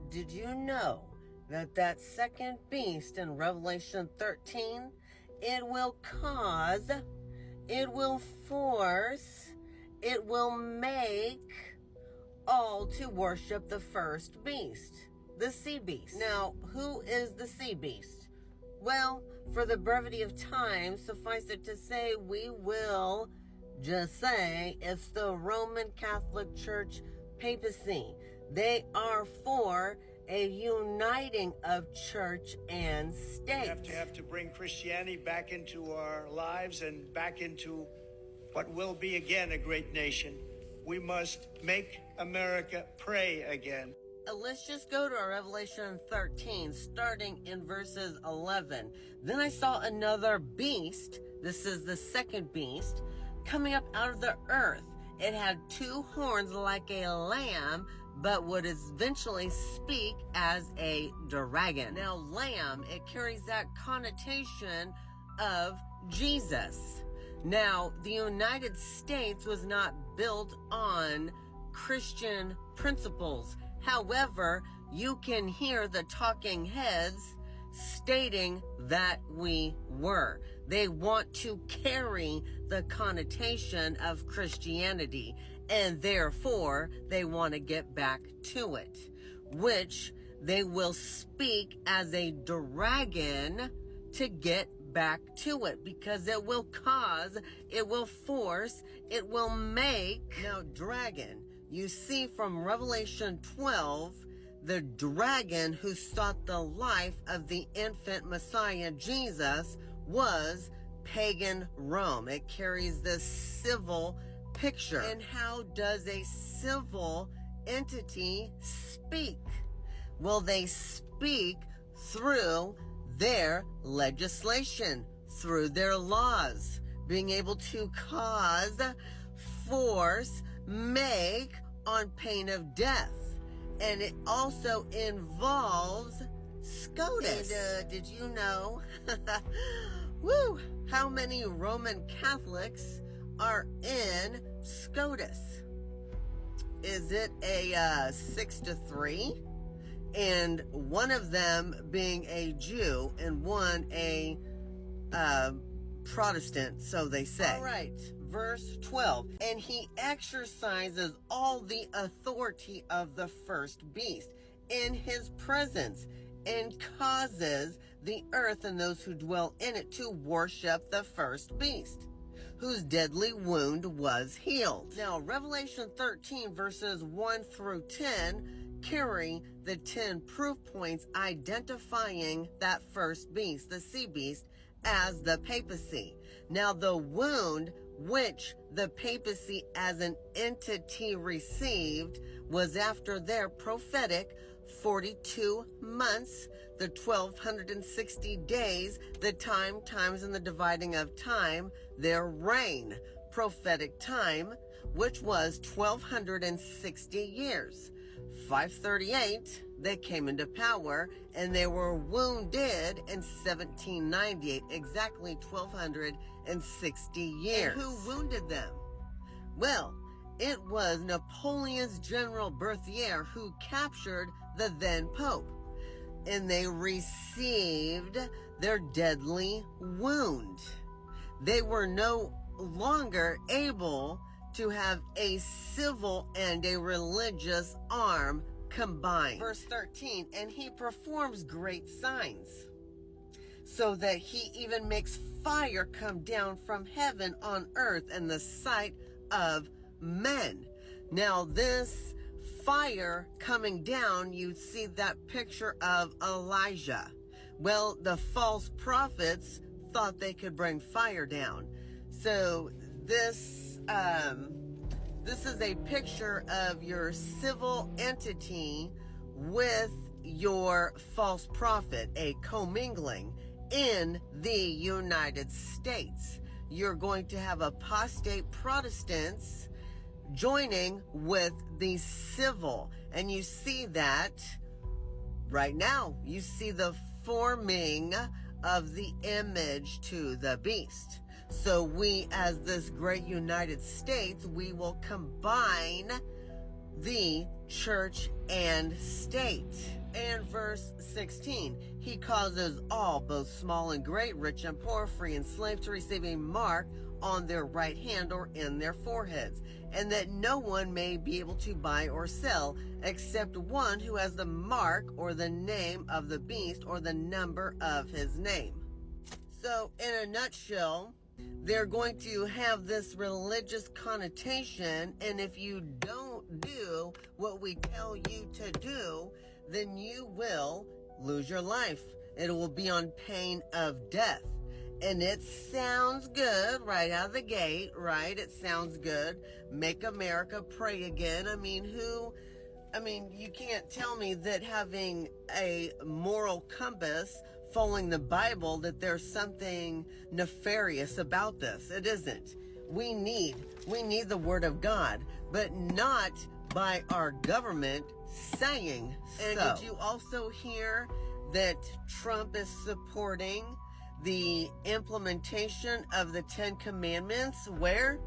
Did you know that second beast in Revelation 13, it will cause, it will force, it will make all to worship the first beast, the sea beast. Now, who is the sea beast? Well, for the brevity of time, suffice it to say, we will just say it's the Roman Catholic Church papacy. They are for a uniting of church and state. We have to bring Christianity back into our lives and back into what will be again a great nation. We must make America pray again. Let's just go to our Revelation 13, starting in verses 11. Then I saw another beast, this is the second beast, coming up out of the earth. It had two horns like a lamb, but would eventually speak as a dragon. Now, lamb, it carries that connotation of Jesus. Now, the United States was not built on Christian principles. However, you can hear the talking heads stating that we were. They want to carry the connotation of Christianity, and therefore they want to get back to it, which they will speak as a dragon to get back to it, because it will cause, it will force, it will make. Now, dragon, you see from Revelation 12, the dragon who sought the life of the infant Messiah Jesus was pagan Rome. It carries this civil picture. And how does a civil entity speak? Well, they speak through their legislation, through their laws, being able to cause, force, make on pain of death. And it also involves SCOTUS. And did you know, how many Roman Catholics are in SCOTUS? Is it a 6-3? And one of them being a Jew and one a Protestant, so they say. All right, verse 12. And he exercises all the authority of the first beast in his presence, and causes the earth and those who dwell in it to worship the first beast, whose deadly wound was healed. Now, Revelation 13 verses 1 through 10 carry the 10 proof points identifying that first beast, the sea beast, as the papacy. Now, the wound which the papacy as an entity received was after their prophetic 42 months, the 1260 days, the times and the dividing of time, their reign, prophetic time, which was 1260 years. 538, they came into power, and they were wounded in 1798, exactly 1260 years. And who wounded them? Well, it was Napoleon's General Berthier who captured the then Pope, and they received their deadly wound. They were no longer able to have a civil and a religious arm combined. Verse 13, and he performs great signs, so that he even makes fire come down from heaven on earth in the sight of men. Now, this fire coming down, you see that picture of Elijah. Well, the false prophets thought they could bring fire down. So this is a picture of your civil entity with your false prophet, a commingling in the United States. You're going to have apostate Protestants joining with the civil. And you see that right now. You see the forming of the image to the beast. So we, as this great United States, we will combine the church and state. And verse 16, he causes all, both small and great, rich and poor, free and slave, to receive a mark on their right hand or in their foreheads, and that no one may be able to buy or sell except one who has the mark or the name of the beast or the number of his name. So in a nutshell, they're going to have this religious connotation, and if you don't do what we tell you to do, then you will lose your life. It will be on pain of death. And it sounds good right out of the gate, right? It sounds good. Make America pray again. I mean, you can't tell me that having a moral compass, following the Bible, that there's something nefarious about this. It isn't. We need the Word of God, but not by our government saying so. And did you also hear that Trump is supporting the implementation of the 10 Commandments? Where?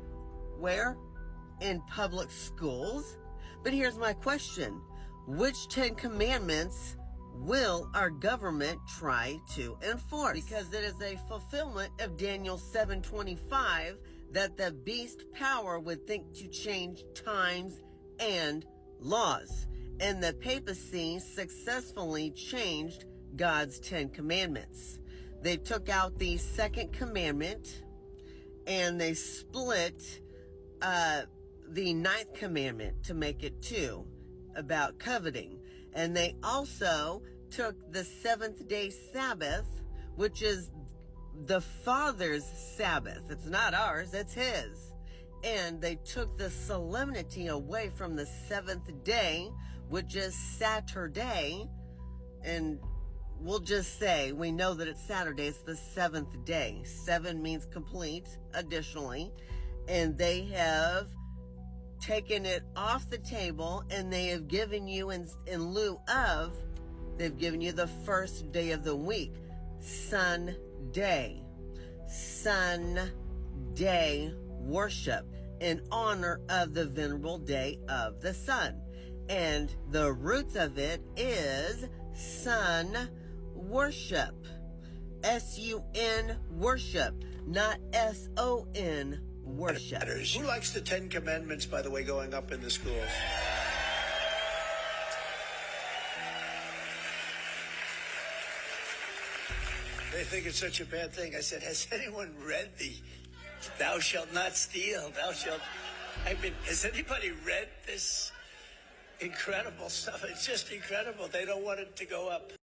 In public schools? But here's my question. Which 10 Commandments will our government try to enforce? Because it is a fulfillment of Daniel 7:25 that the beast power would think to change times and laws. And the papacy successfully changed God's 10 Commandments. They took out the second commandment and they split the ninth commandment to make it 2 about coveting. And they also took the seventh-day Sabbath, which is the Father's Sabbath. It's not ours, it's His. And they took the solemnity away from the seventh day, which is Saturday. And we'll just say, we know that it's Saturday, it's the seventh day. 7 means complete, additionally. And they have taken it off the table, and they have given you, in lieu of, they've given you the first day of the week, Sunday. Sunday worship in honor of the venerable day of the sun. And the roots of it is sun worship. S-U-N worship, not S-O-N worship. Who likes the 10 Commandments, by the way, going up in the schools? They think it's such a bad thing. I said, has anyone read the "Thou shalt not steal, thou shalt..." I mean, has anybody read this incredible stuff? It's just incredible. They don't want it to go up.